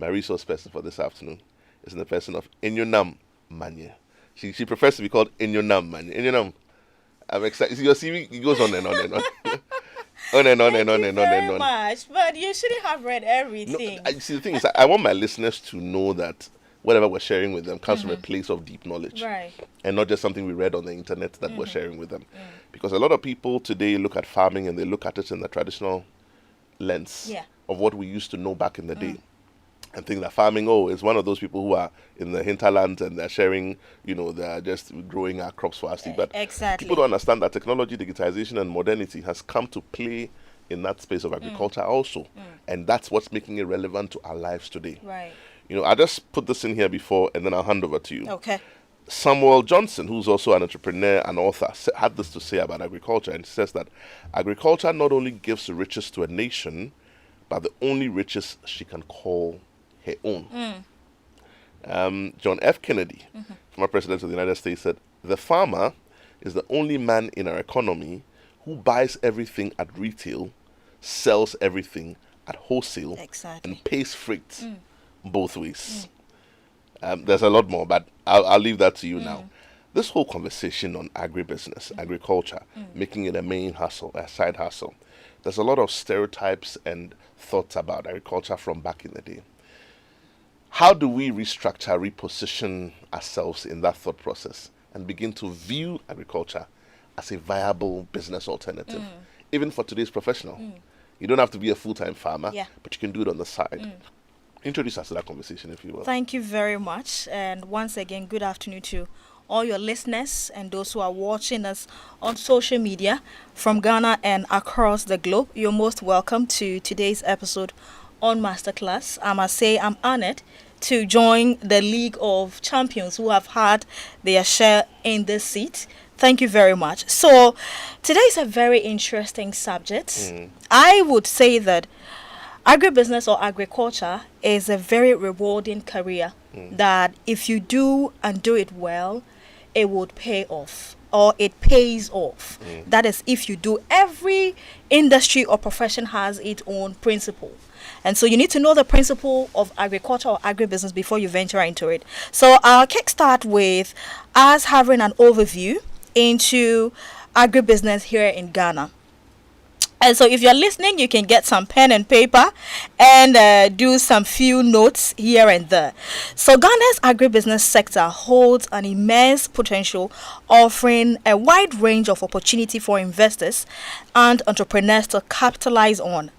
My resource person for this afternoon is in the person of Enyonam Manye. She prefers to be called Enyonam Manye. Enyonam, I'm excited. See, your CV it goes on and on and on. On and on Thank and on you and on and very on. much. But you shouldn't have read No, everything. see, the thing is, I want my listeners to know that whatever we're sharing with them comes from a place of deep knowledge Right. and not just something we read on the internet that we're sharing with them. Because a lot of people today look at farming and they look at it in the traditional lens Yeah. of what we used to know back in the day. And think that farming, is one of those people who are in the hinterlands and they're sharing, they're just growing our crops for us to eat. But Exactly. people don't understand that technology, digitization, and modernity has come to play in that space of agriculture also. And that's what's making it relevant to our lives today. Right. I just put this in here before and then I'll hand over to you. Okay. Samuel Johnson, who's also an entrepreneur and author, had this to say about agriculture, and he says that agriculture not only gives riches to a nation, but the only riches she can call her own. John F. Kennedy, former president of the United States, said, "The farmer is the only man in our economy who buys everything at retail, sells everything at wholesale, Exactly. and pays freight both ways." There's a lot more, but I'll leave that to you now. This whole conversation on agribusiness, agriculture, making it a main hustle, a side hustle, there's a lot of stereotypes and thoughts about agriculture from back in the day. How do we restructure, reposition ourselves in that thought process and begin to view agriculture as a viable business alternative, even for today's professional? You don't have to be a full-time farmer, Yeah. but you can do it on the side. Introduce us to that conversation, if you will. Thank you very much. And once again, good afternoon to all your listeners and those who are watching us on social media from Ghana and across the globe. You're most welcome to today's episode on Masterclass. I must say I'm honored to join the League of Champions who have had their share in this seat. Thank you very much. So today is a very interesting subject. I would say that agribusiness or agriculture is a very rewarding career that if you do and do it well, it would pay off or it pays off. That is if you do. Every industry or profession has its own principle. And so you need to know the principle of agriculture or agribusiness before you venture into it. So I'll kickstart with us having an overview into agribusiness here in Ghana. And so if you're listening, you can get some pen and paper and do some few notes here and there. So Ghana's agribusiness sector holds an immense potential, offering a wide range of opportunity for investors and entrepreneurs to capitalize on.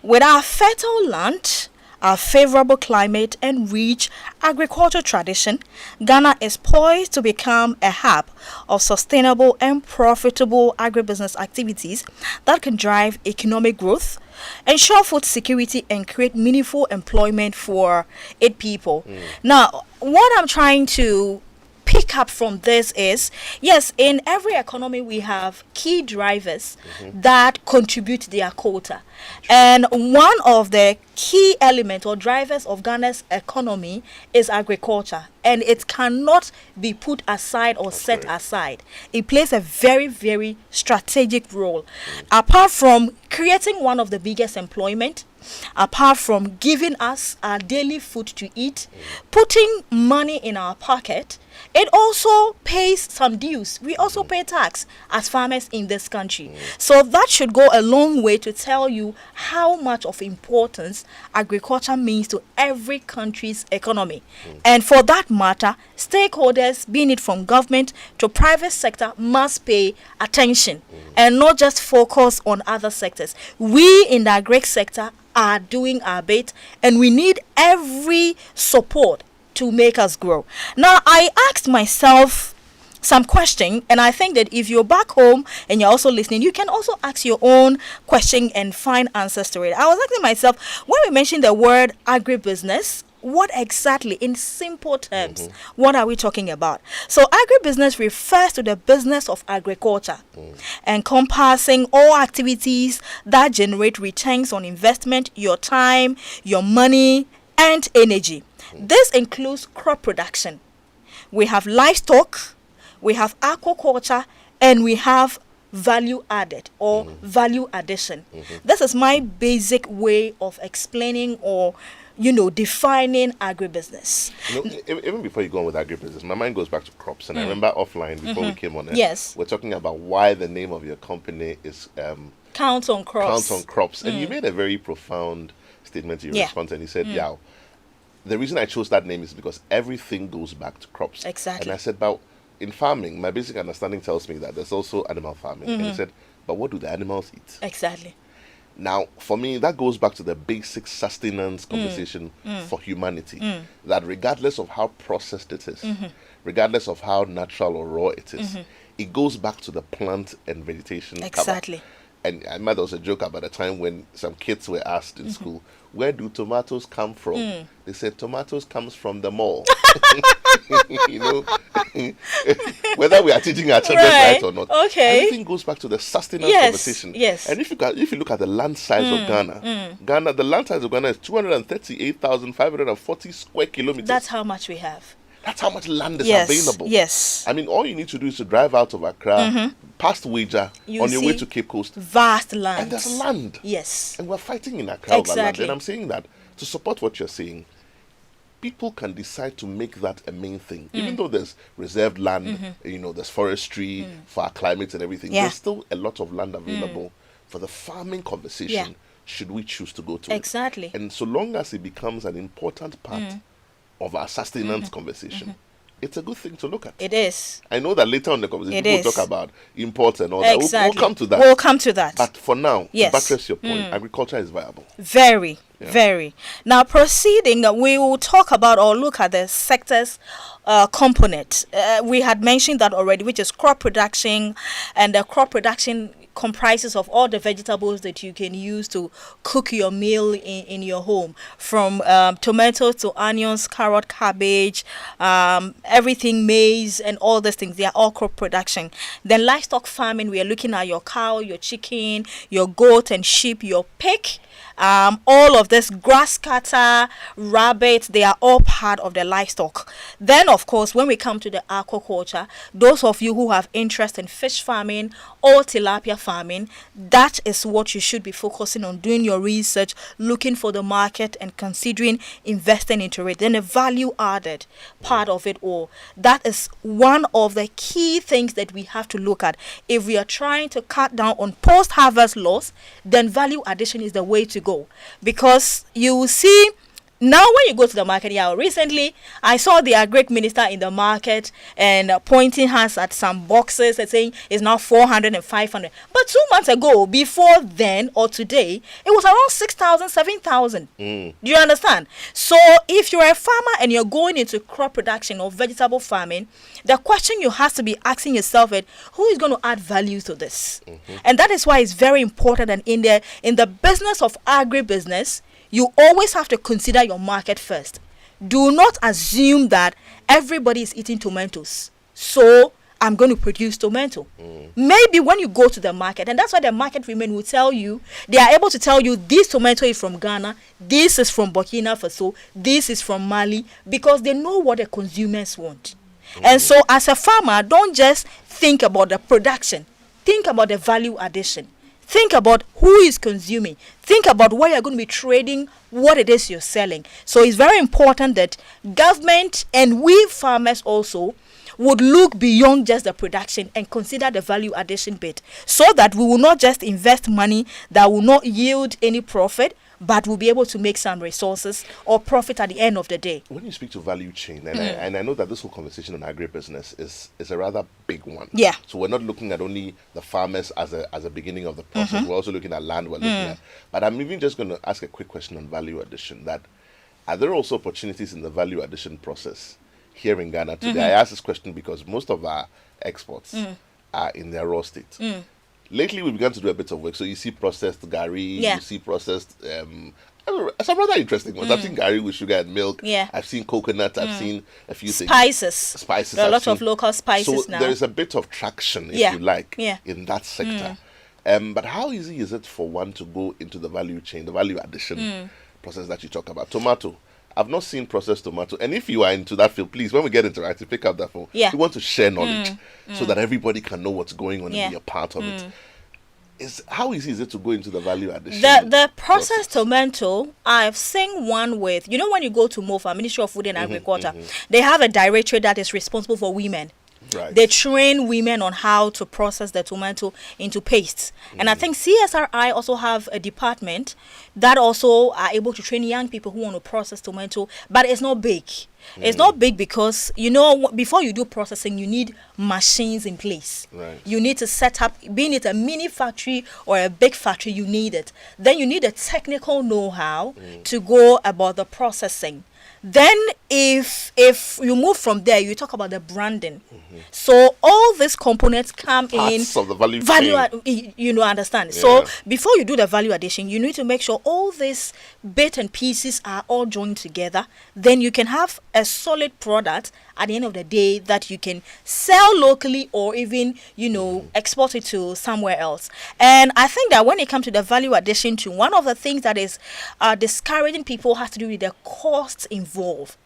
With our fertile land, our favorable climate and rich agricultural tradition, Ghana is poised to become a hub of sustainable and profitable agribusiness activities that can drive economic growth, ensure food security, and create meaningful employment for its people. Now, what I'm trying to pick up from this is, yes, in every economy we have key drivers that contribute their quota. And one of the key elements or drivers of Ghana's economy is agriculture. And it cannot be put aside or set aside. It plays a very, very strategic role. Apart from creating one of the biggest employment, apart from giving us our daily food to eat, putting money in our pocket, it also pays some dues. We also pay tax as farmers in this country. So that should go a long way to tell you how much of importance agriculture means to every country's economy. And for that matter, stakeholders, being it from government to private sector, must pay attention and not just focus on other sectors. We in the agri sector are doing our bit and we need every support to make us grow. Now, I asked myself some question, and I think that if you're back home and you're also listening, you can also ask your own question and find answers to it. I was asking myself, when we mention the word agribusiness, what exactly, in simple terms, what are we talking about? So agribusiness refers to the business of agriculture, encompassing all activities that generate returns on investment, your time, your money, and energy. This includes crop production. We have livestock, we have aquaculture, and we have value added or value addition. This is my basic way of explaining or defining agribusiness. Even before you go on with agribusiness, my mind goes back to crops. And I remember offline, before we came on it, Yes. we're talking about why the name of your company is Count on crops. Count on Crops. And you made a very profound statement in your response. And you said, the reason I chose that name is because everything goes back to crops. Exactly. And I said, but in farming, my basic understanding tells me that there's also animal farming. And he said, but what do the animals eat? Exactly. Now, for me, that goes back to the basic sustenance conversation for humanity. That regardless of how processed it is, regardless of how natural or raw it is, it goes back to the plant and vegetation Exactly. cover. And I remember there was a joke about a time when some kids were asked in school, where do tomatoes come from? They said, tomatoes comes from the mall. Whether we are teaching our children right or not, everything goes back to the sustenance conversation. Yes. And if you look at the land size of Ghana, the land size of Ghana is 238,540 square kilometers. That's how much we have. That's how much land is available. Yes. I mean, all you need to do is to drive out of Accra, past Wager, on your way to Cape Coast. Vast land. And there's land. Yes. And we're fighting in Accra over land. And I'm saying that to support what you're saying, people can decide to make that a main thing. Even though there's reserved land, there's forestry for our climate and everything, there's still a lot of land available for the farming conversation, should we choose to go to Exactly. it. And so long as it becomes an important part of our sustenance conversation, it's a good thing to look at. It is. I know that later on in the conversation, people talk about imports and all that. Exactly. We'll come to that. We'll come to that. But for now, to buttress your point, agriculture is viable. Very. Now, proceeding, we will talk about or look at the sector's component. We had mentioned that already, which is crop production, and the crop production comprises of all the vegetables that you can use to cook your meal in your home, from tomatoes to onions, carrot, cabbage, everything, maize, and all these things. They are all crop production. Then livestock farming, we are looking at your cow, your chicken, your goat and sheep, your pig. All of this, grass cutter, rabbits, they are all part of the livestock. Then, of course, when we come to the aquaculture, those of you who have interest in fish farming or tilapia farming, that is what you should be focusing on, doing your research, looking for the market and considering investing into it. Then the value added part of it all. That is one of the key things that we have to look at. If we are trying to cut down on post-harvest loss, then value addition is the way to go. Because you will see now when you go to the market, recently I saw the agric minister in the market and pointing hands at some boxes and saying it's now 400 and 500. But 2 months ago, before then or today, it was around 6,000, 7,000. Do you understand? So if you're a farmer and you're going into crop production or vegetable farming, the question you have to be asking yourself is, who is going to add value to this? And that is why it's very important that in the business of agribusiness, you always have to consider your market first. Do not assume that everybody is eating tomatoes, so I'm going to produce tomato. Maybe when you go to the market, and that's why the market women will tell you, they are able to tell you this tomato is from Ghana, this is from Burkina Faso, this is from Mali, because they know what the consumers want. And so as a farmer, don't just think about the production, think about the value addition. Think about who is consuming. Think about where you're going to be trading what it is you're selling. So it's very important that government and we farmers also would look beyond just the production and consider the value addition bit, so that we will not just invest money that will not yield any profit, but we'll be able to make some resources or profit at the end of the day. When you speak to value chain, and I know that this whole conversation on agribusiness is a rather big one. Yeah. So we're not looking at only the farmers as a beginning of the process. We're also looking at land. We're looking at. But I'm even just going to ask a quick question on value addition. That are there also opportunities in the value addition process here in Ghana today? I ask this question because most of our exports are in their raw state. Lately, we began to do a bit of work. So you see processed gari, you see processed, some rather interesting ones. I've seen gari with sugar and milk. I've seen coconut. I've seen a few Spices. Spices. There are a lot of local spices so now. There is a bit of traction, if you like, in that sector. But how easy is it for one to go into the value chain, the value addition process that you talk about? Tomato. I've not seen processed tomato. And if you are into that field, please, when we get interactive, pick up that phone. We want to share knowledge so that everybody can know what's going on and be a part of it. is how easy is it to go into the value addition? The processed tomato, I've seen one with, when you go to MOFA, Ministry of Food and Agriculture, they have a directorate that is responsible for women. Right. They train women on how to process the tomato into pastes. And I think CSRI also have a department that also are able to train young people who want to process tomato, but it's not big. It's not big because, before you do processing, you need machines in place. Right. You need to set up, being it a mini factory or a big factory, you need it. Then you need a technical know-how to go about the processing. Then if you move from there, you talk about the branding. So all these components come Parts in of the value chain. Understand. Yeah. So before you do the value addition, you need to make sure all these bits and pieces are all joined together. Then you can have a solid product at the end of the day that you can sell locally or even, export it to somewhere else. And I think that when it comes to the value addition too, one of the things that is discouraging people has to do with the costs involved.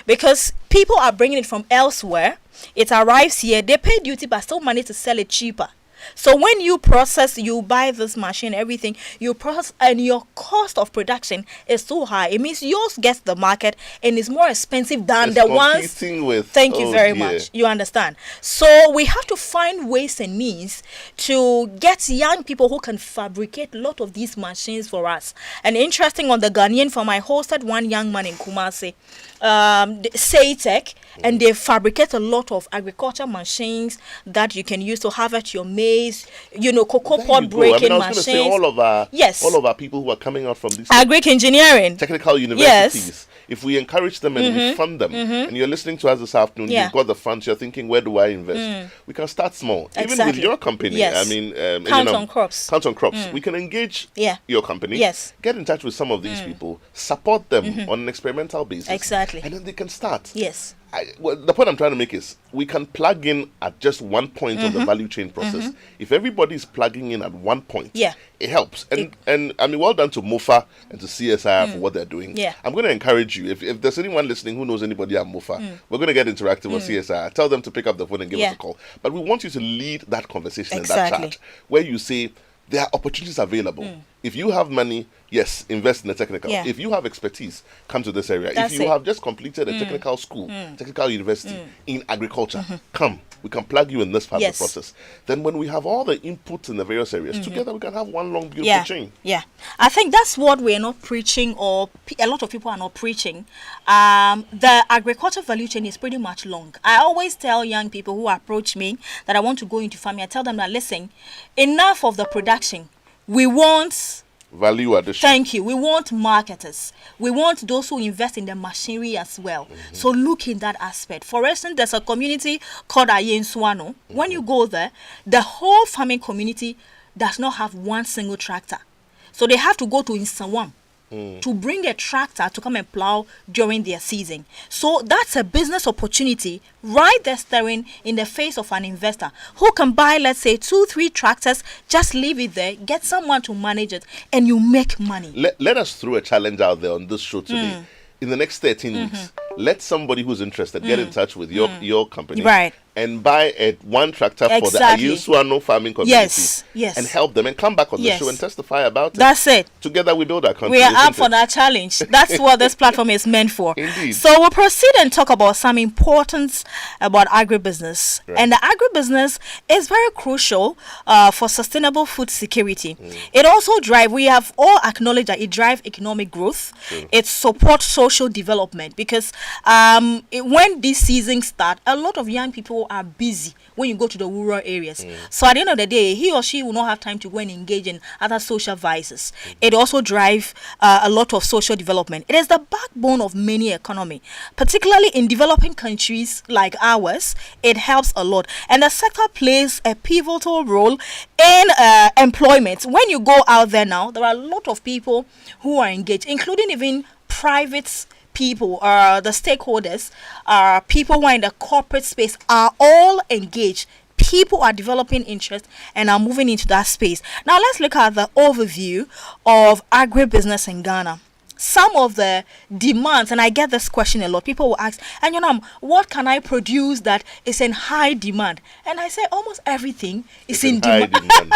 Because people are bringing it from elsewhere, it arrives here, they pay duty but still manage to sell it cheaper. So when you process, you buy this machine, everything, you process, and your cost of production is too high. It means yours gets the market and is more expensive than the ones. With, thank you very much. You understand? So we have to find ways and means to get young people who can fabricate a lot of these machines for us. And interesting, on the Ghanaian Farm, I hosted one young man in Kumasi, Saytech, and they fabricate a lot of agriculture machines that you can use to harvest your maize, cocoa pod breaking machines. Say all of our people who are coming out from these agric engineering technical universities, if we encourage them and we fund them, and you're listening to us this afternoon, you've got the funds, you're thinking, where do I invest? We can start small. Exactly. Even with your company, yes. I mean, Count on Crops. Count on Crops. We can engage your company, get in touch with some of these people, support them on an experimental basis. Exactly. And then they can start. Yes. The point I'm trying to make is we can plug in at just one point of the value chain process. If everybody's plugging in at one point, it helps. And I mean, well done to MOFA and to CSI for what they're doing. I'm going to encourage you, if there's anyone listening who knows anybody at MOFA, we're going to get interactive with CSI. Tell them to pick up the phone and give us a call. But we want you to lead that conversation in that chat where you say, there are opportunities available. If you have money, yes, invest in the technical. If you have expertise, come to this area. If you have just completed a technical school, technical university in agriculture, come. We can plug you in this part of the process. Then when we have all the inputs in the various areas, together we can have one long, beautiful chain. Yeah. I think that's what we're not preaching, or a lot of people are not preaching. The agriculture value chain is pretty much long. I always tell young people who approach me that I want to go into farming, I tell them that, listen, enough of the production. We want value addition. Thank you. We want marketers. We want those who invest in the machinery as well. So look in that aspect. For instance, there's a community called Enyonam. When you go there, the whole farming community does not have one single tractor. So they have to go to Insawam to bring a tractor to come and plow during their season. So that's a business opportunity right there staring in the face of an investor who can buy, let's say, 2-3 tractors, just leave it there, get someone to manage it, and you make money. Let us throw a challenge out there on this show today. In the next 13 weeks, let somebody who's interested get in touch with your company. Right. And buy one tractor for the Enyonam farming community. Yes. And help them and come back on the show and testify about it. That's it. Together we build our country. We are up for that challenge. That's what this platform is meant for. Indeed. So we'll proceed and talk about some importance about agribusiness. Right. And the agribusiness is very crucial for sustainable food security. It also we have all acknowledged that it drives economic growth. It supports social development because when these seasons start, a lot of young people are busy when you go to the rural areas. So at the end of the day, he or she will not have time to go and engage in other social vices. It also drives a lot of social development. It is the backbone of many economy, particularly in developing countries like ours. It helps a lot. And the sector plays a pivotal role in employment. When you go out there now, there are a lot of people who are engaged, including even private people, the stakeholders, people who are in the corporate space are all engaged. People are developing interest and are moving into that space. Now let's look at the overview of agribusiness in Ghana. Some of the demands, and I get this question a lot, people will ask, Enyonam, what can I produce that is in high demand? And I say almost everything is in demand.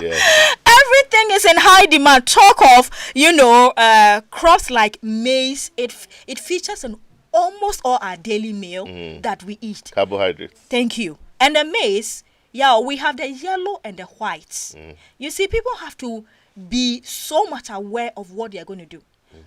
Yes. Everything is in high demand. Talk of, crops like maize. It features in almost all our daily meal that we eat. Carbohydrates. Thank you. And the maize, yeah, we have the yellow and the white. You see, people have to be so much aware of what they are going to do.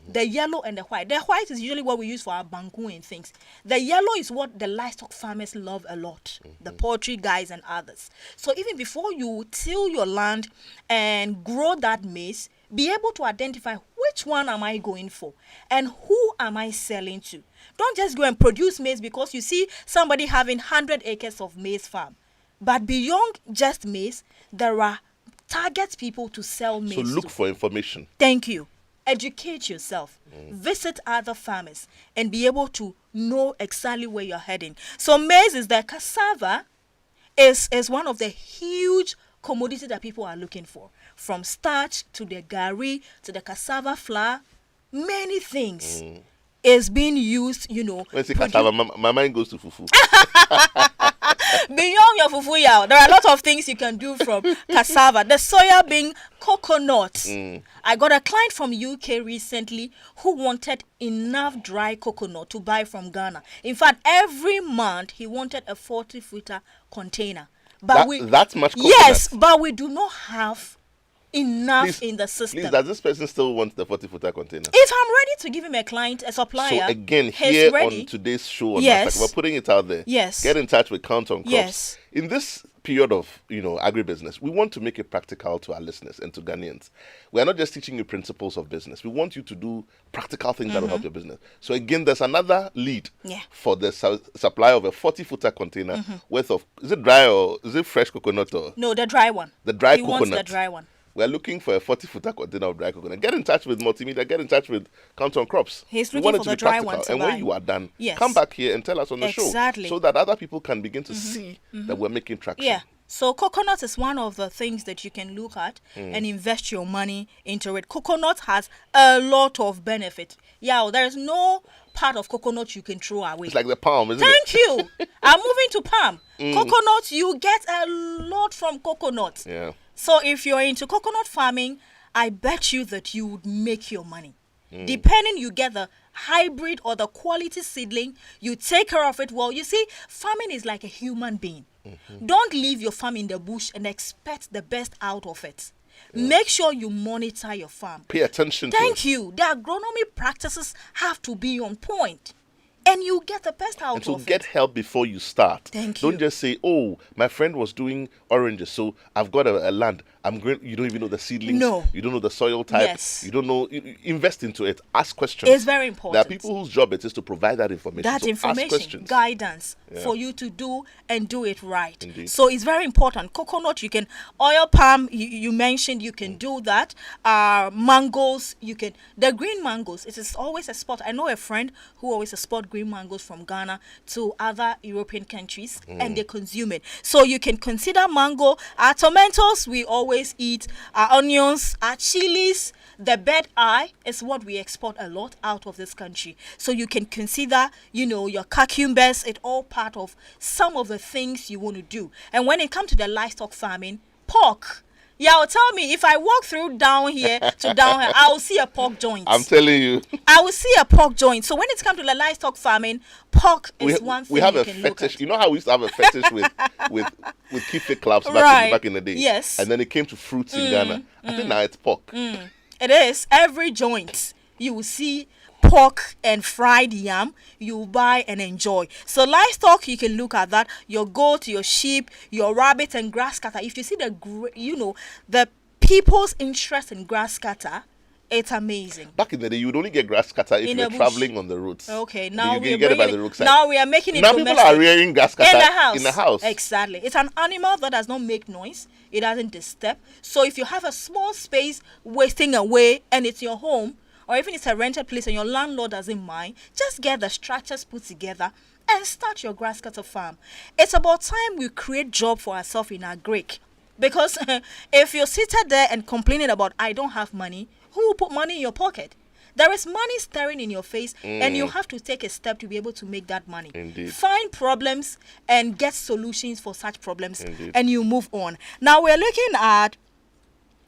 The yellow and the white. The white is usually what we use for our banku and things. The yellow is what the livestock farmers love a lot. The poultry guys and others. So even before you till your land and grow that maize, be able to identify which one am I going for and who am I selling to. Don't just go and produce maize because you see somebody having 100 acres of maize farm. But beyond just maize, there are target people to sell maize So look to. for information. Thank you. Educate yourself. Visit other farmers and be able to know exactly where you're heading. So maize is the cassava is one of the huge commodity that people are looking for. From starch to the gari to the cassava flour, many things is being used, When I say cassava, my mind goes to fufu. Beyond your fufu yao, there are a lot of things you can do from cassava. The soya bean, coconut. I got a client from UK recently who wanted enough dry coconut to buy from Ghana. In fact, every month he wanted a 40-footer container. But That's much coconut. yes, but we do not have enough in the system. Please, does this person still want the 40-footer container? If I'm ready to give him a client, a supplier, So again, he's here ready. on today's show on Yes. Masterclass, we're putting it out there. Yes. Get in touch with Count on Crops. Yes. In this period of agribusiness, we want to make it practical to our listeners and to Ghanaians. We are not just teaching you principles of business. We want you to do practical things that will help your business. So again, there's another lead for the supply of a 40-footer container worth of, is it dry or is it fresh coconut or? No, the dry one. The dry he coconut. Wants the dry one. We're looking for a 40-footer container of dry coconut. Get in touch with Multimedia. Get in touch with Count on Crops. He's We looking want it for to the be dry practical. one to And buy. when you are done, Yes. come back here and tell us on the Exactly. show so that other people can begin to see that we're making traction. Yeah. So coconut is one of the things that you can look at and invest your money into it. Coconut has a lot of benefit. Yeah, there's no part of coconut you can throw away. It's like the palm, isn't Thank it? you. I'm moving to palm. Coconut, you get a lot from coconut. Yeah. So if you're into coconut farming, I bet you that you would make your money. Depending, you get the hybrid or the quality seedling, you take care of it well. You see, farming is like a human being. Don't leave your farm in the bush and expect the best out of it. Make sure you monitor your farm. Pay attention to Thank it. you. The agronomy practices have to be on point. And you get the best out And so of get it. help before you start. Thank Don't you. just say, oh, my friend was doing oranges, so I've got a land. I'm great. You don't even know the seedlings. No. You don't know the soil type. Yes. You don't know. Invest into it. Ask questions. It's very important. There are people whose job it is to provide that information. That So ask information, questions. guidance Yeah. for you to do and do it right. Indeed. So it's very important. Coconut, you can, oil palm, you mentioned you can do that. Mangoes, you can, the green mangoes, it is always a spot. I know a friend who always export green mangoes from Ghana to other European countries and they consume it. So you can consider mango. Our tomatoes, we always eat. Our onions, our chilies, the bird eye is what we export a lot out of this country. So you can consider, your cucumbers, it all part of some of the things you want to do. And when it comes to the livestock farming, pork. Yeah, tell me, if I walk through down here to down here, I will see a pork joint. I'm telling you. I will see a pork joint. So when it comes to the livestock farming, pork is one thing we have you a can look fetish. at. You know how we used to have a fetish with keep clubs Right. back in the day. Yes. And then it came to fruits in Ghana. I think now it's pork. It is. Every joint, you will see pork and fried yam, you buy and enjoy. So livestock, you can look at that. Your goat, your sheep, your rabbit and grass cutter. If you see the people's interest in grass cutter, it's amazing. Back in the day, you would only get grass cutter if In you the were bush. traveling on the roads. Okay, Then now you get it by the roadside. now we are making it Now people domestic. are rearing grass cutter In the house. Exactly. It's an animal that does not make noise. It doesn't disturb. So if you have a small space wasting away and it's your home, or even it's a rented place and your landlord doesn't mind, just get the structures put together and start your grass cutter farm. It's about time we create job for ourselves in our Greek. Because if you're seated there and complaining about, I don't have money, who will put money in your pocket? There is money staring in your face and you have to take a step to be able to make that money. Indeed. Find problems and get solutions for such problems Indeed. and you move on. Now we're looking at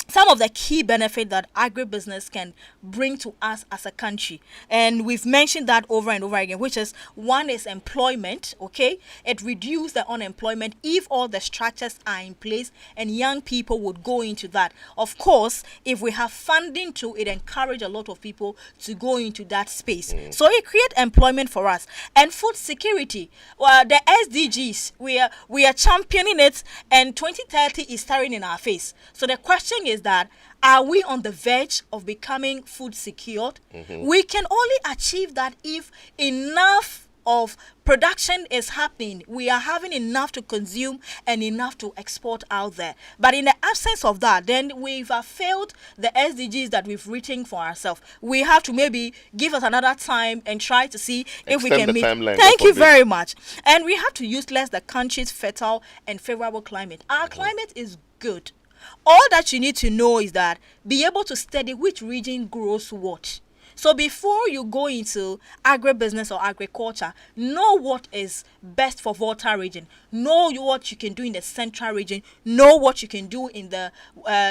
some of the key benefits that agribusiness can bring to us as a country. And we've mentioned that over and over again, which is one is employment, okay? It reduces the unemployment if all the structures are in place and young people would go into that. Of course, if we have funding to it, encourage a lot of people to go into that space. So it creates employment for us. And food security, well, the SDGs, we are championing it, and 2030 is staring in our face. So the question is that, are we on the verge of becoming food secured? We can only achieve that if enough of production is happening. We are having enough to consume and enough to export out there. But in the absence of that, then we've failed the SDGs that we've written for ourselves. We have to maybe give us another time and try to see if we Extend can the meet. timeline, Thank God you forbid. very much. And we have to utilize the country's fertile and favorable climate. Our climate is good. All that you need to know is that be able to study which region grows what. So before you go into agribusiness or agriculture, know what is best for Volta region. Know what you can do in the central region. Know what you can do in the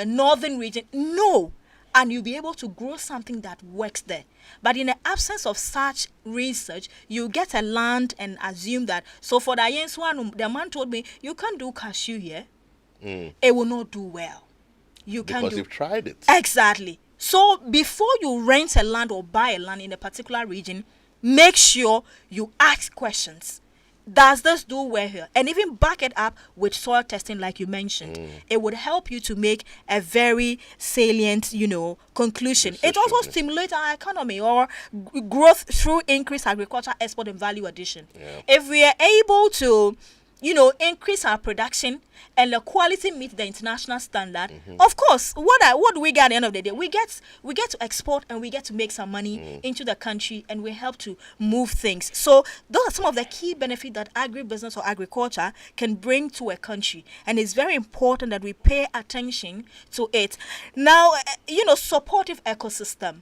northern region. Know, and you'll be able to grow something that works there. But in the absence of such research, you get a land and assume that. So for the Yens one, the man told me, you can't do cashew here. It will not do well. You can't Because do you've tried it. exactly. So before you rent a land or buy a land in a particular region, make sure you ask questions. Does this do well here? And even back it up with soil testing, like you mentioned. It would help you to make a very salient, conclusion. It also Decision, yes. stimulates our economy or growth through increased agriculture export and value addition. Yeah. If we are able to increase our production and the quality meet the international standard. Of course, what do we get at the end of the day? We get to export and we get to make some money into the country, and we help to move things. So those are some of the key benefits that agribusiness or agriculture can bring to a country, and it's very important that we pay attention to it. Now, supportive ecosystem.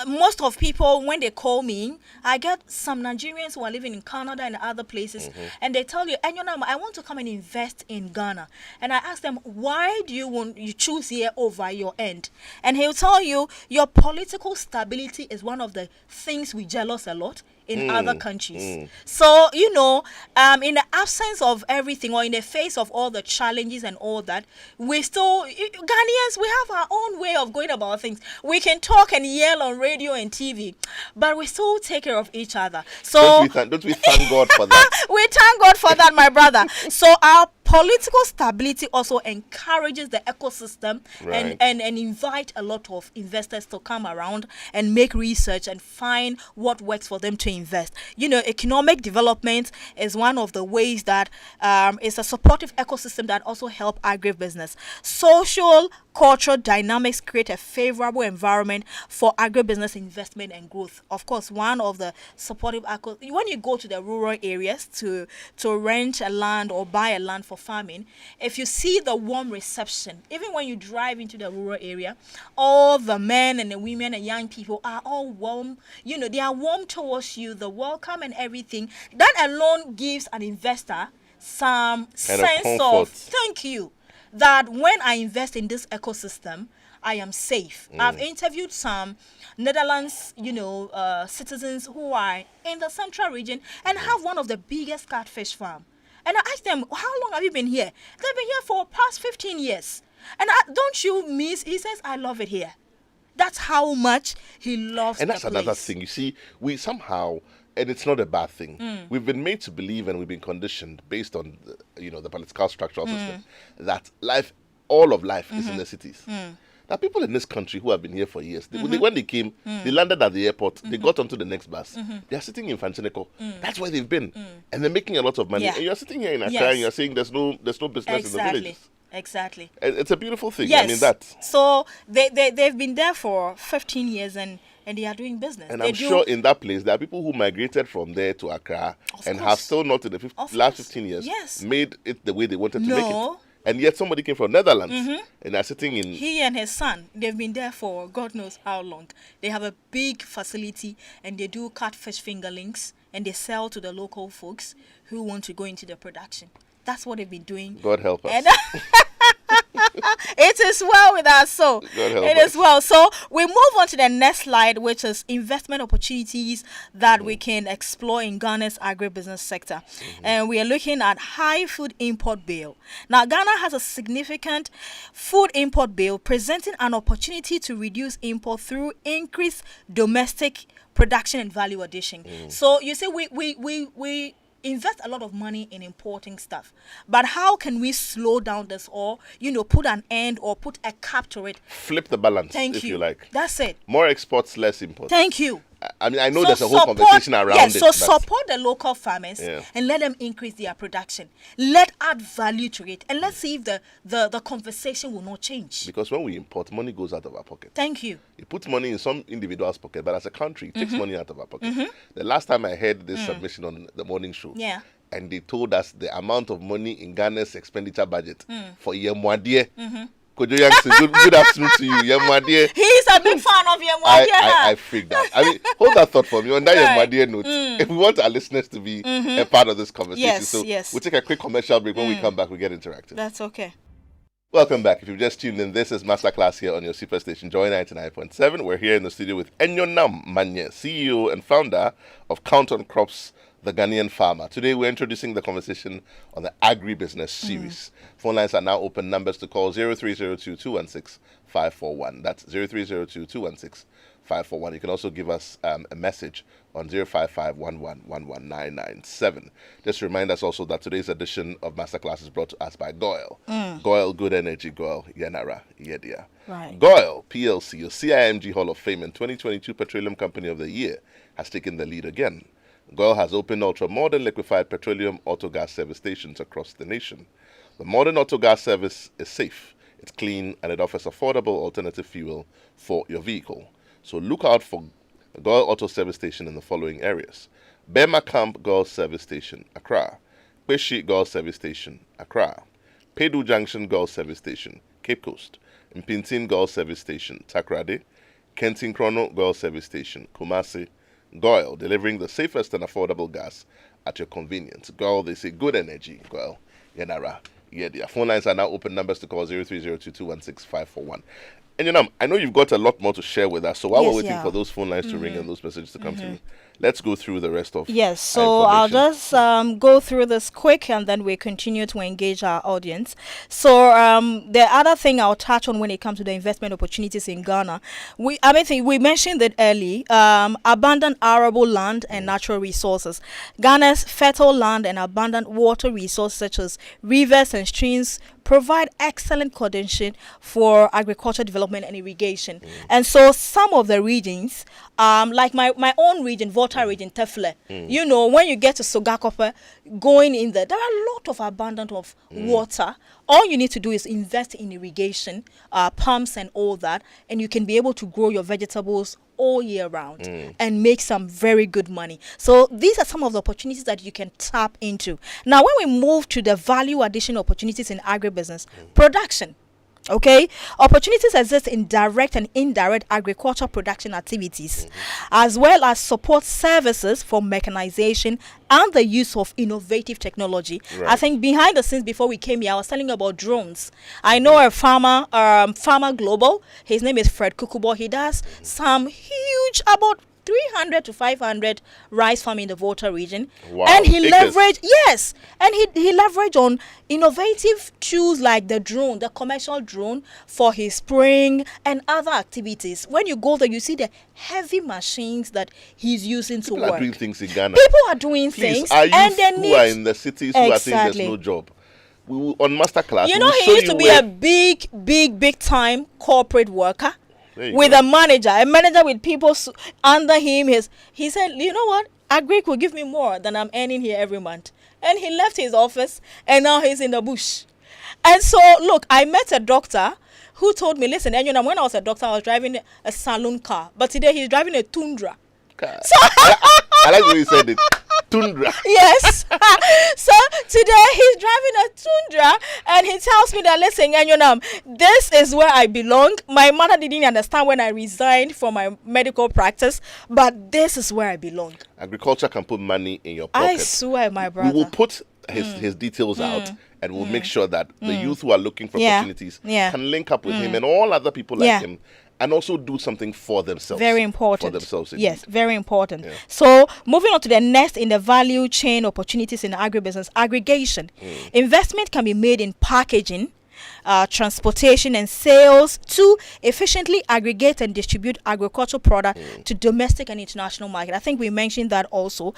Most of people, when they call me, I get some Nigerians who are living in Canada and other places, and they tell you, Enyonam, I want to come and invest in Ghana. And I ask them, why do you choose here over your end? And he'll tell you, your political stability is one of the things we jealous a lot in other countries. So, in the absence of everything, or in the face of all the challenges and all that, we still, Ghanaians, we have our own way of going about things. We can talk and yell on radio and TV, but we still take care of each other. So Don't we thank God for that? we thank God for that, my brother. So our political stability also encourages the ecosystem, Right. and invite a lot of investors to come around and make research and find what works for them to invest. Economic development is one of the ways that is a supportive ecosystem that also help agribusiness. Social cultural dynamics create a favorable environment for agribusiness investment and growth. Of course, one of the supportive when you go to the rural areas to rent a land or buy a land for farming, if you see the warm reception, even when you drive into the rural area, all the men and the women and young people are all warm. They are warm towards you, the welcome and everything. That alone gives an investor some sense of comfort. thank you, that when I invest in this ecosystem, I am safe. I've interviewed some Netherlands, citizens who are in the central region and have one of the biggest catfish farm. And I asked them, how long have you been here? They've been here for past 15 years. And don't you miss? He says, I love it here. That's how much he loves And that's the another place. thing. You see, we somehow, and it's not a bad thing, we've been made to believe, and we've been conditioned based on the political structural system, that all of life is in the cities. There are people in this country who have been here for years. When they came, they landed at the airport, they got onto the next bus. They are sitting in Fanchinico. That's where they've been. And they're making a lot of money. Yeah. And you're sitting here in Accra Yes. and you're saying there's no business in the villages. Exactly. It's a beautiful thing. Yes. I mean that. So they've been there for 15 years and they are doing business. And They I'm do- sure in that place, there are people who migrated from there to Accra Of and course. have still not in the Of last course. 15 years Yes. made it the way they wanted to make No. it. And yet somebody came from Netherlands and are sitting in... He and his son, they've been there for God knows how long. They have a big facility and they do catfish fingerlings and they sell to the local folks who want to go into the production. That's what they've been doing. God help us. And It is well with us. So God help it us. is well. So we move on to the next slide, which is investment opportunities that we can explore in Ghana's agribusiness sector. And we are looking at high food import bill. Now, Ghana has a significant food import bill presenting an opportunity to reduce import through increased domestic production and value addition. So you see, we invest a lot of money in importing stuff, but how can we slow down this, or put an end or put a cap to it? Flip the balance, Thank if you. you like. That's it. More exports, less imports. Thank you. I mean, I know So there's a whole conversation around yes, it. so but support the local farmers and let them increase their production. Let add value to it, and let's see if the conversation will not change. Because when we import, money goes out of our pocket. Thank you. It puts money in some individual's pocket, but as a country, it takes money out of our pocket. The last time I heard this submission on the morning show, and they told us the amount of money in Ghana's expenditure budget for Yemwadie. Kojo Yankson, good afternoon to you, Yemwadie. He's a big fan of Yemwadie. I freaked out. I mean, hold that thought for me. On that Yemwadie note, if we want our listeners to be a part of this conversation, we'll take a quick commercial break. When we come back, we get interactive. That's okay. Welcome back. If you've just tuned in, this is Masterclass here on your superstation, Joy 99.7. We're here in the studio with Enyonam Manye, CEO and founder of Count on Crops, the Ghanaian farmer. Today we're introducing the conversation on the Agribusiness series. Phone lines are now open. Numbers to call 0302-216-541. That's 0302-216-541. You can also give us a message on 055-11-11997. Just remind us also that today's edition of Masterclass is brought to us by Goil. Goil, good energy, Goil, Yenara, Yedia. Right. Goil PLC, your CIMG Hall of Fame and 2022 Petroleum Company of the Year, has taken the lead again. Goil has opened ultra-modern liquefied petroleum auto gas service stations across the nation. The modern auto gas service is safe, it's clean, and it offers affordable alternative fuel for your vehicle. So look out for the Goil Auto Service Station in the following areas: Bema Camp Goil Service Station, Accra; Kweshi Goil Service Station, Accra; Pedu Junction Goil Service Station, Cape Coast; Mpintin Goil Service Station, Takrade; Kentin Krono Goil Service Station, Kumasi. Goil, delivering the safest and affordable gas at your convenience. Goil, they say good energy. Goil, Yenara, Yedia. Phone lines are now open. Numbers to call 0302-216-541. And I know you've got a lot more to share with us. So while we're waiting for those phone lines to ring and those messages to come through, let's go through the rest of so I'll just go through this quick, and then we continue to engage our audience. So the other thing I'll touch on when it comes to the investment opportunities in Ghana, we mentioned it early, abundant arable land and natural resources. Ghana's fertile land and abundant water resources such as rivers and streams provide excellent condition for agriculture development and irrigation. And so some of the regions, like my own region, Volta region, Tefle, when you get to Sogakope, going in there are a lot of abundant of water. All you need to do is invest in irrigation, pumps and all that, and you can be able to grow your vegetables all year round and make some very good money. So these are some of the opportunities that you can tap into. Now, when we move to the value addition opportunities in agribusiness, production. Okay, opportunities exist in direct and indirect agriculture production activities, as well as support services for mechanization and the use of innovative technology. Right. I think behind the scenes, before we came here, I was telling you about drones. I know a farmer, Farmer Global. His name is Fred Kukubo. He does some huge, about 300 to 500 rice farm in the Volta region. Wow. And he Acres. leveraged on innovative tools like the drone, the commercial drone for his spraying and other activities. When you go there, you see the heavy machines that he's using People to are work. doing things in Ghana. People are doing Please, things, are you and they who need. are in the cities who are saying there's Exactly. no job? We will, on Masterclass, You we know, will he show used you to be where- a big time corporate worker There you with go. a manager with people under him. He said, you know what? Agric will give me more than I'm earning here every month. And he left his office, and now he's in the bush. And so, look, I met a doctor who told me, listen, and when I was a doctor, I was driving a saloon car. But today he's driving a Tundra. I like the way you said it. Tundra. Yes. So today he's driving a Tundra, and he tells me that, listen, Enyonam, this is where I belong. My mother didn't understand when I resigned from my medical practice, but this is where I belong. Agriculture can put money in your pocket. I swear, my brother. We will put his details out, and we'll make sure that the youth who are looking for opportunities can link up with him and all other people like him, and also do something for themselves. Very important. For themselves, indeed. Yes, very important. So, moving on to the next in the value chain opportunities in agribusiness, aggregation. Investment can be made in packaging, transportation and sales to efficiently aggregate and distribute agricultural product to domestic and international market. I think we mentioned that also.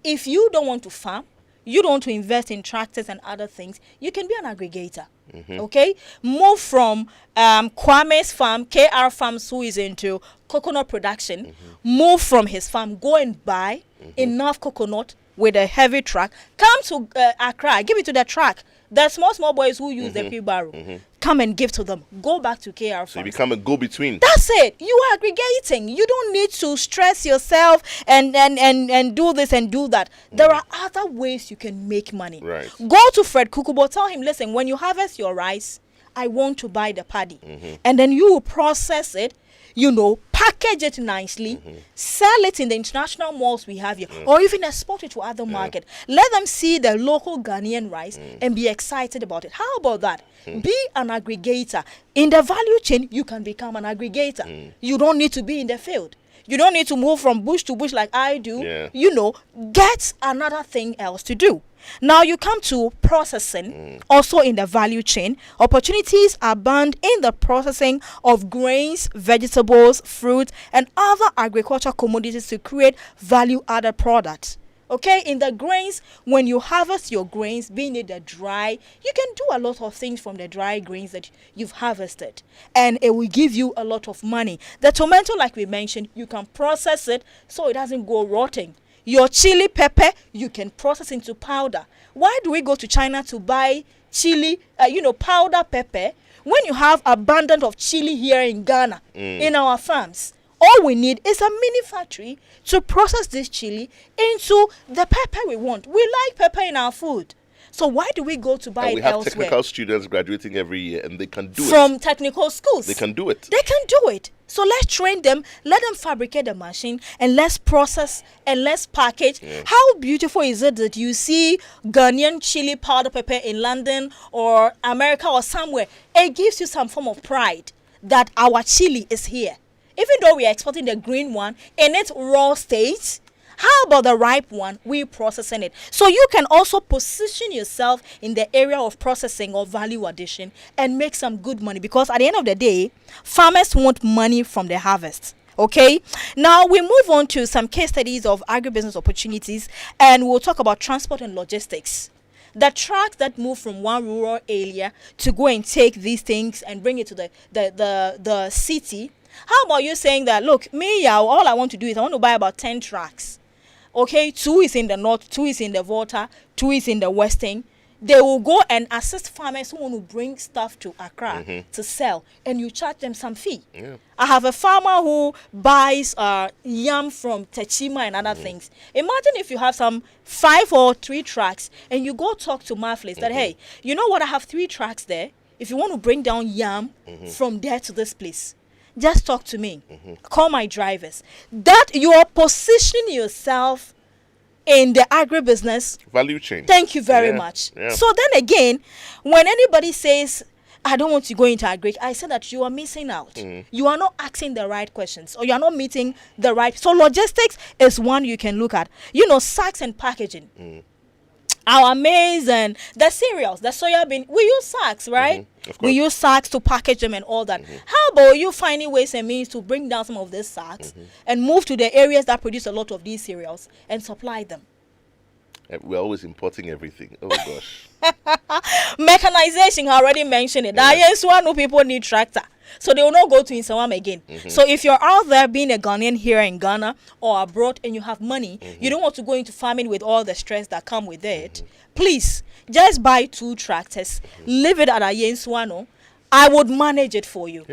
If you don't want to farm, you don't want to invest in tractors and other things, you can be an aggregator. Okay, move from Kwame's farm, KR Farms, who is into coconut production, move from his farm, go and buy enough coconut with a heavy truck, come to Accra, give it to the truck. The small boys who use the wheelbarrow, come and give to them. Go back to KR Farms. So you become a go-between. That's it. You are aggregating. You don't need to stress yourself and do this and do that. There are other ways you can make money. Right. Go to Fred Kukubo. Tell him, listen, when you harvest your rice, I want to buy the paddy. And then you will process it, package it nicely, sell it in the international malls we have here, or even export it to other markets. Let them see the local Ghanaian rice and be excited about it. How about that? Be an aggregator. In the value chain, you can become an aggregator. You don't need to be in the field. You don't need to move from bush to bush like I do. Get another thing else to do. Now you come to processing, also in the value chain. Opportunities abound in the processing of grains, vegetables, fruit, and other agricultural commodities to create value-added products. Okay, in the grains, when you harvest your grains, being it the dry, you can do a lot of things from the dry grains that you've harvested, and it will give you a lot of money. The tomato, like we mentioned, you can process it so it doesn't go rotting. Your chili pepper, you can process into powder. Why do we go to China to buy chili, powder pepper, when you have abundance of chili here in Ghana, in our farms? All we need is a mini factory to process this chili into the pepper we want. We like pepper in our food. So why do we go to buy it elsewhere? We have technical students graduating every year, and they can do it. From technical schools. They can do it. They can do it. So let's train them, let them fabricate the machine, and let's process and let's package. How beautiful is it that you see Ghanaian chili powder pepper in London or America or somewhere? It gives you some form of pride that our chili is here. Even though we are exporting the green one in its raw state, how about the ripe one? We're processing it. So you can also position yourself in the area of processing or value addition and make some good money, because at the end of the day, farmers want money from their harvest. Okay, now we move on to some case studies of agribusiness opportunities, and we'll talk about transport and logistics. The trucks that move from one rural area to go and take these things and bring it to the city. How about you saying that, look, all I want to do is I want to buy about 10 trucks. Okay, 2 is in the north, 2 is in the Volta, 2 is in the western. They will go and assist farmers who want to bring stuff to Accra to sell, and you charge them some fee. I have a farmer who buys yam from Techima and other things. Imagine if you have some 5 or 3 trucks and you go talk to Marflis that, hey, you know what, I have 3 trucks there. If you want to bring down yam from there to this place, just talk to me. Call my drivers. That you are positioning yourself in the agribusiness value chain. Thank you very much. So then again, when anybody says, I don't want to go into agri, I say that you are missing out. You are not asking the right questions, or you are not meeting the right. So logistics is one you can look at. Sacks and packaging. Our maize and the cereals, the soya bean, we use sacks, right? We use sacks to package them and all that. How about you finding ways and means to bring down some of these sacks and move to the areas that produce a lot of these cereals and supply them? We're always importing everything. Oh, gosh. Mechanization, I already mentioned it. Yes, one people need tractor. So they will not go to Insawam again. So if you're out there being a Ghanaian here in Ghana or abroad and you have money, you don't want to go into farming with all the stress that come with it, please just buy 2 tractors, leave it at Ayenswano. I would manage it for you.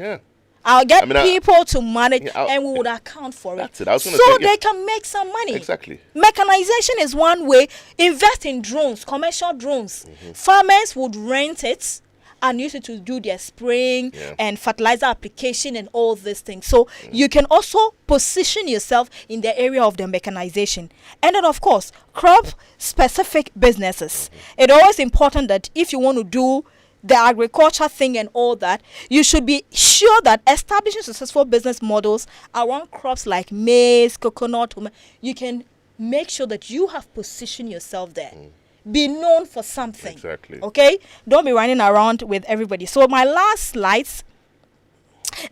I'll get people to manage, and we would account for it. That's it. So they can make some money. Exactly. Mechanization is one way. Invest in drones, commercial drones. Farmers would rent it. and use it to do their spraying Yeah. and fertilizer application and all these things. So you can also position yourself in the area of the mechanization. And then, of course, crop specific businesses. It's always important that if you want to do the agriculture thing and all that, you should be sure that establishing successful business models around crops like maize, coconut, you can make sure that you have positioned yourself there. Be known for something. Exactly. Okay? Don't be running around with everybody. So my last slides,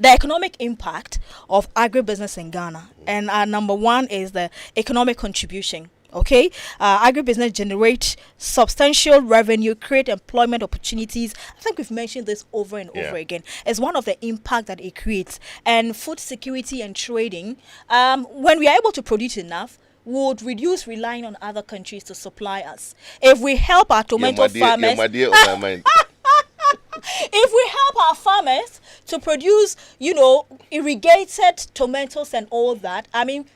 the economic impact of agribusiness in Ghana. And number one is the economic contribution. Okay, agribusiness generate substantial revenue, create employment opportunities. I think we've mentioned this over and over again. It's one of the impact that it creates. And food security and trading, when we are able to produce enough, would reduce relying on other countries to supply us. If we help our tomato farmers, if we help our farmers to produce, irrigated tomatoes and all that,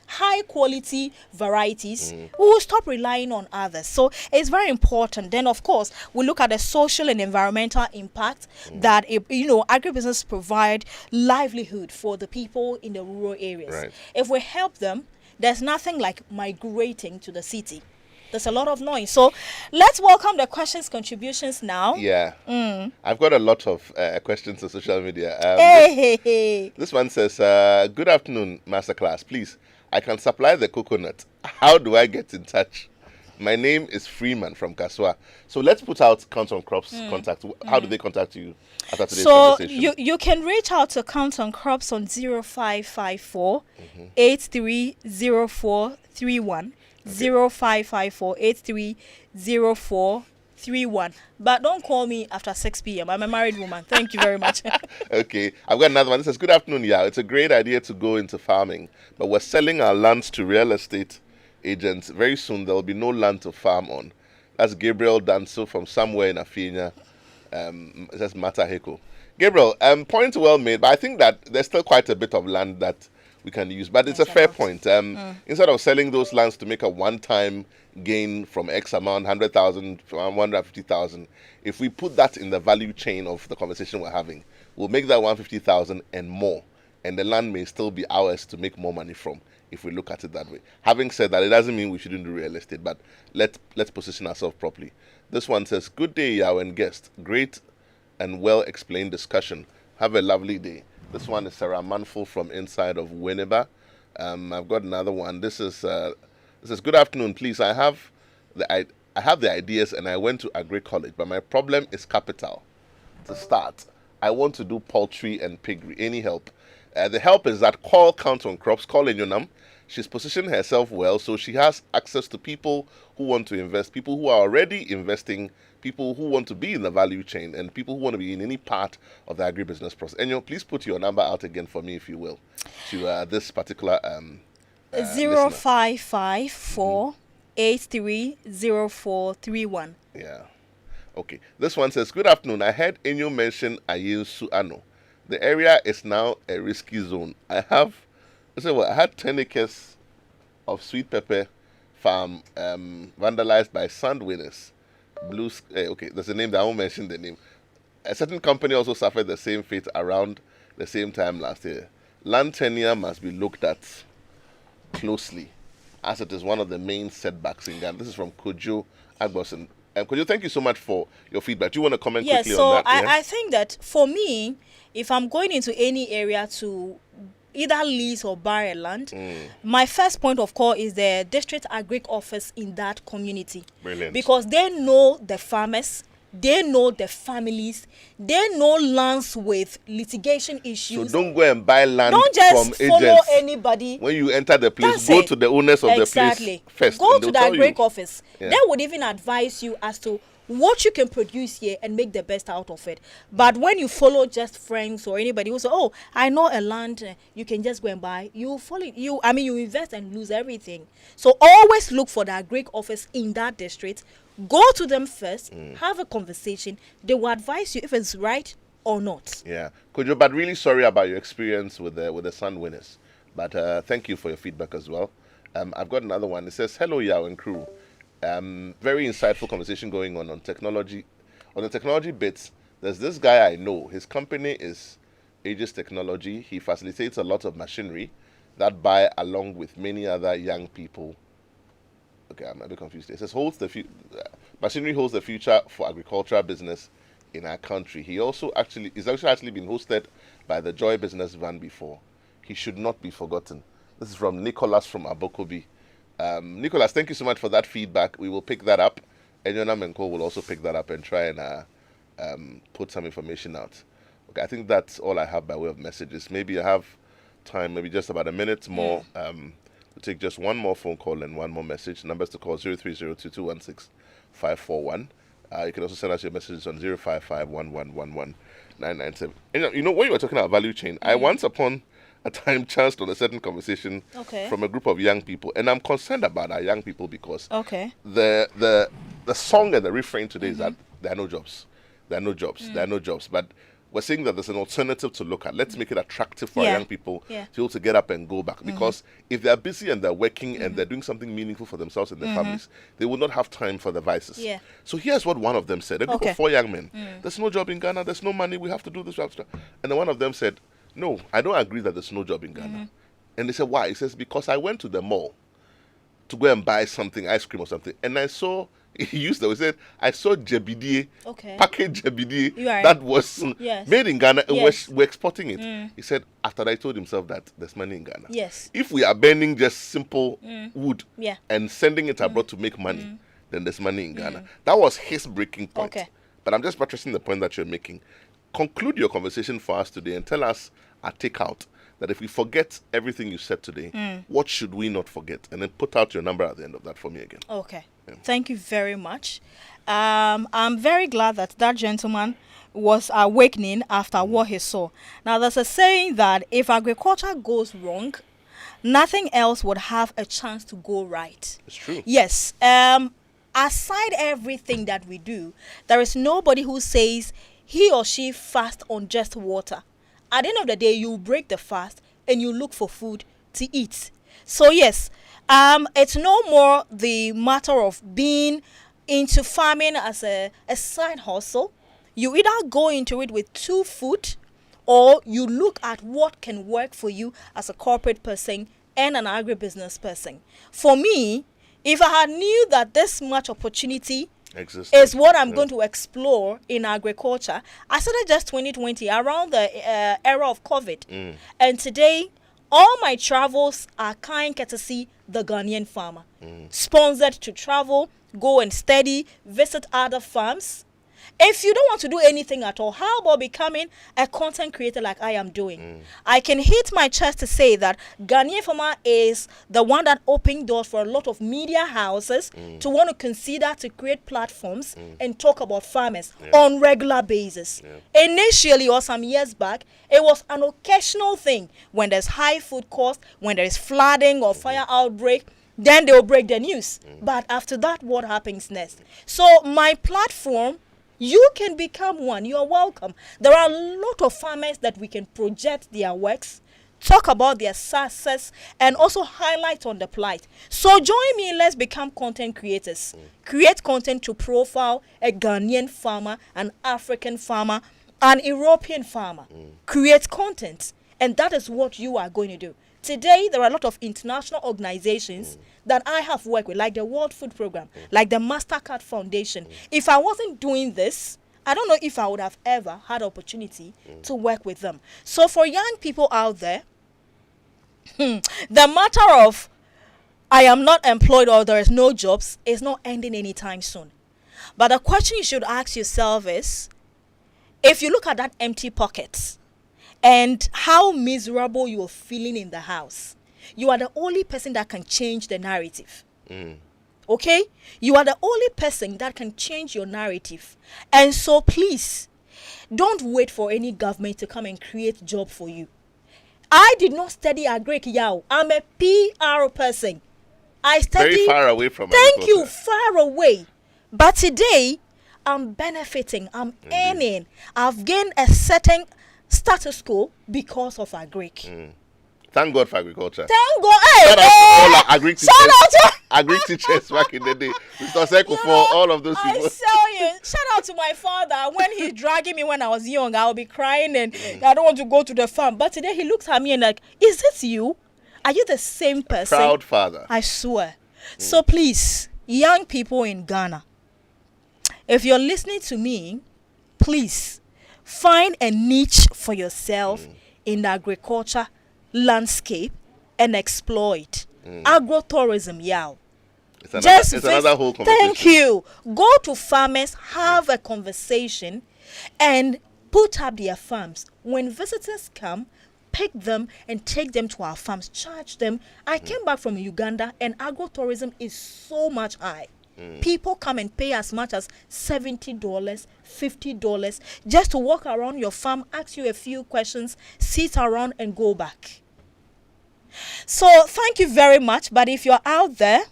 high quality varieties, we will stop relying on others. So it's very important. Then, of course, we look at the social and environmental impact that, agribusiness provide livelihood for the people in the rural areas. Right. If we help them, there's nothing like migrating to the city. There's a lot of noise. So let's welcome the questions, contributions now. Yeah. I've got a lot of questions on social media. This one says, good afternoon, Masterclass. Please, I can supply the coconut. How do I get in touch? My name is Freeman from Kaswa. So let's put out Count on Crops contact. How do they contact you after today's conversation? So you can reach out to Count on Crops on 0554 830431. 0554 830431. But don't call me after 6 p.m. I'm a married woman. Thank you very much. Okay. I've got another one. This says, good afternoon, yeah. It's a great idea to go into farming, but we're selling our lands to real estate agents. Very soon there will be no land to farm on. That's Gabriel Danso from somewhere in Afinia. It says Mataheko. Gabriel, point well made, but I think that there's still quite a bit of land that we can use. But it's a fair point. Instead of selling those lands to make a one-time gain from X amount, 100,000, 150,000, if we put that in the value chain of the conversation we're having, we'll make that 150,000 and more. And the land may still be ours to make more money from, if we look at it that way. Having said that, it doesn't mean we shouldn't do real estate, but let's position ourselves properly. This one says, good day, Yao and guest. Great and well-explained discussion. Have a lovely day. This one is Sarah Manful from inside of Winneba. I've got another one. This is good afternoon. Please, I have the ideas and I went to Agri College, but my problem is capital. To start, I want to do poultry and piggery. Any help? The help is that call Count on Crops, call Enyonam. She's positioned herself well, so she has access to people who want to invest, people who are already investing, people who want to be in the value chain, and people who want to be in any part of the agribusiness process. Enyo, please put your number out again for me, if you will, to this particular 0554 830431. Yeah. Okay. This one says, good afternoon. I heard Enyo mention Ayinsu Ano. The area is now a risky zone. I had 10 acres of sweet pepper farm vandalized by sand winners. Okay, there's a name that I won't mention the name. A certain company also suffered the same fate around the same time last year. Land tenure must be looked at closely, as it is one of the main setbacks in Ghana. This is from Kojo Agbosin. Kojo, thank you so much for your feedback. Do you want to comment quickly on that? I think that for me, if I'm going into any area to either lease or buy a land, my first point of call is the district agric office in that community. Brilliant. Because they know the farmers, they know the families, they know lands with litigation issues. So don't go and buy land don't just from follow agents. Anybody. When you enter the place, That's go it. to the owners of Exactly. the place first. Go and to the they'll tell agric you. office. Yeah. They would even advise you as to what you can produce here and make the best out of it. But when you follow just friends or anybody who say, oh, I know a land you can just go and buy, you follow it. You invest and lose everything. So always look for the agric office in that district. Go to them first, have a conversation. They will advise you if it's right or not. Yeah, Kojo, but really sorry about your experience with the Sun Winners. But thank you for your feedback as well. I've got another one. It says, hello, Yao and crew. Very insightful conversation going on technology. On the technology bits, There's this guy I know. His company is Aegis Technology. He facilitates a lot of machinery that buy along with many other young people. Okay, I'm a bit confused. It says machinery holds the future for agricultural business in our country. He also actually been hosted by the Joy Business Van before. He should not be forgotten. This is from Nicholas from Abokobi. Nicholas, thank you so much for that feedback. We will pick that up. Enyonam Manye will also pick that up and try and put some information out. Okay, I think that's all I have by way of messages. Maybe I have time, maybe just about a minute more. We'll take just one more phone call and one more message. Numbers to call 03022165541. You can also send us your messages on 05511119997. You know, when you were talking about value chain, I once upon a time chanced on a certain conversation from a group of young people, and I'm concerned about our young people because the song and the refrain today is that there are no jobs. There are no jobs. There are no jobs. But we're saying that there's an alternative to look at. Let's make it attractive for our young people to be able to get up and go back. Because if they're busy and they're working and they're doing something meaningful for themselves and their families, they will not have time for the vices. So here's what one of them said. A group of 4 young men. There's no job in Ghana. There's no money. We have to do this. And then one of them said, no, I don't agree that there's no job in Ghana. And they said, why? He says, because I went to the mall to go and buy something, ice cream or something, and I saw, he said, I saw jebidie, packaged jebidie that was made in Ghana, and we're exporting it. He said, after I told himself that there's money in Ghana. If we are burning just simple wood and sending it abroad to make money, then there's money in Ghana. That was his breaking point. But I'm just buttressing the point that you're making. Conclude your conversation for us today and tell us our takeout that if we forget everything you said today, what should we not forget? And then put out your number at the end of that for me again. Thank you very much. I'm very glad that gentleman was awakening after what he saw. Now, there's a saying that if agriculture goes wrong, nothing else would have a chance to go right. It's true. Yes. Aside everything that we do, there is nobody who says he or she fast on just water. At the end of the day, you break the fast and you look for food to eat. So yes, it's no more the matter of being into farming as a side hustle. You either go into it with 2 foot, or you look at what can work for you as a corporate person and an agribusiness person. For me, if I had knew that this much opportunity is what I'm going to explore in agriculture, I started just 2020 around the era of COVID. And today, all my travels are kind courtesy the Ghanaian farmer. Sponsored to travel, go and study, visit other farms. If you don't want to do anything at all, how about becoming a content creator like I am doing? I can hit my chest to say that Ghanaian Farmer is the one that opened doors for a lot of media houses to want to consider to create platforms and talk about farmers on regular basis. Initially, or some years back, it was an occasional thing when there's high food cost, when there is flooding or fire outbreak. Then they will break the news. But after that, what happens next? So my platform, you can become one. You are welcome. There are a lot of farmers that we can project their works, talk about their success, and also highlight on the plight. So join me and let's become content creators. Create content to profile a Ghanaian farmer, an African farmer, an European farmer. Create content. And that is what you are going to do. Today, there are a lot of international organizations that I have worked with, like the World Food Program, like the Masterclass Foundation. If I wasn't doing this, I don't know if I would have ever had opportunity to work with them. So for young people out there, the matter of I am not employed or there is no jobs is not ending anytime soon. But the question you should ask yourself is, if you look at that empty pocket, and how miserable you're feeling in the house, you are the only person that can change the narrative. Okay? You are the only person that can change your narrative. And so please, don't wait for any government to come and create job for you. I did not study agric yao. I'm a PR person. I studied very far away from Thank you, far away. But today, I'm benefiting. I'm earning. I've gained a certain status quo because of agric. Thank God for agriculture. Thank God. Hey, Shout out to all our agri teachers. Shout out to Agri teachers back in the day. Mr. Seko for all of those I people. tell you, shout out to my father. When he's dragging me when I was young, I'll be crying and I don't want to go to the farm. But today he looks at me and like, is it you? Are you the same person? Proud father. I swear. So please, young people in Ghana, if you're listening to me, please find a niche for yourself in the agriculture landscape and exploit. Agrotourism, yeah. It's another whole conversation. Thank you. Go to farmers, have a conversation, and put up their farms. When visitors come, pick them and take them to our farms. Charge them. I came back from Uganda, and agrotourism is so much high. People come and pay as much as $70, $50 just to walk around your farm, ask you a few questions, sit around, and go back. So thank you very much. But if you're out there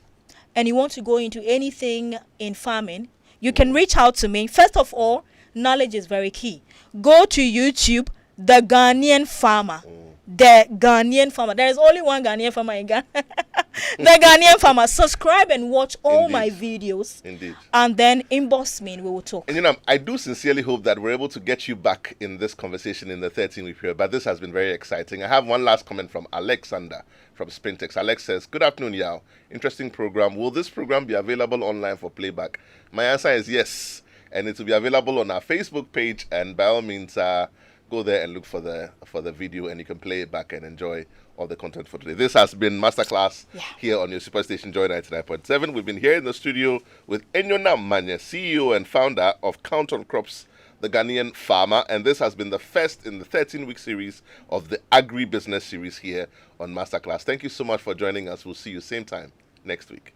and you want to go into anything in farming, you can reach out to me. First of all, knowledge is very key. Go to YouTube, The Ghanaian Farmer. The Ghanaian Farmer. There is only one Ghanaian farmer in Ghana. The Ghanaian Farmer. Subscribe and watch all my videos. Indeed. And then inbox me and we will talk. And I do sincerely hope that we're able to get you back in this conversation in the 13-week period. But this has been very exciting. I have one last comment from Alexander from Spintex. Alex says, good afternoon, Yao. Interesting program. Will this program be available online for playback? My answer is yes. And it will be available on our Facebook page. And by all means, go there and look for the video, and you can play it back and enjoy all the content for today. This has been Masterclass here on your Superstation Joy 99.7. We've been here in the studio with Enyonam Manye, CEO and founder of Count on Crops, the Ghanaian Farmer, and this has been the first in the 13-week series of the Agribusiness series here on Masterclass. Thank you so much for joining us. We'll see you same time next week.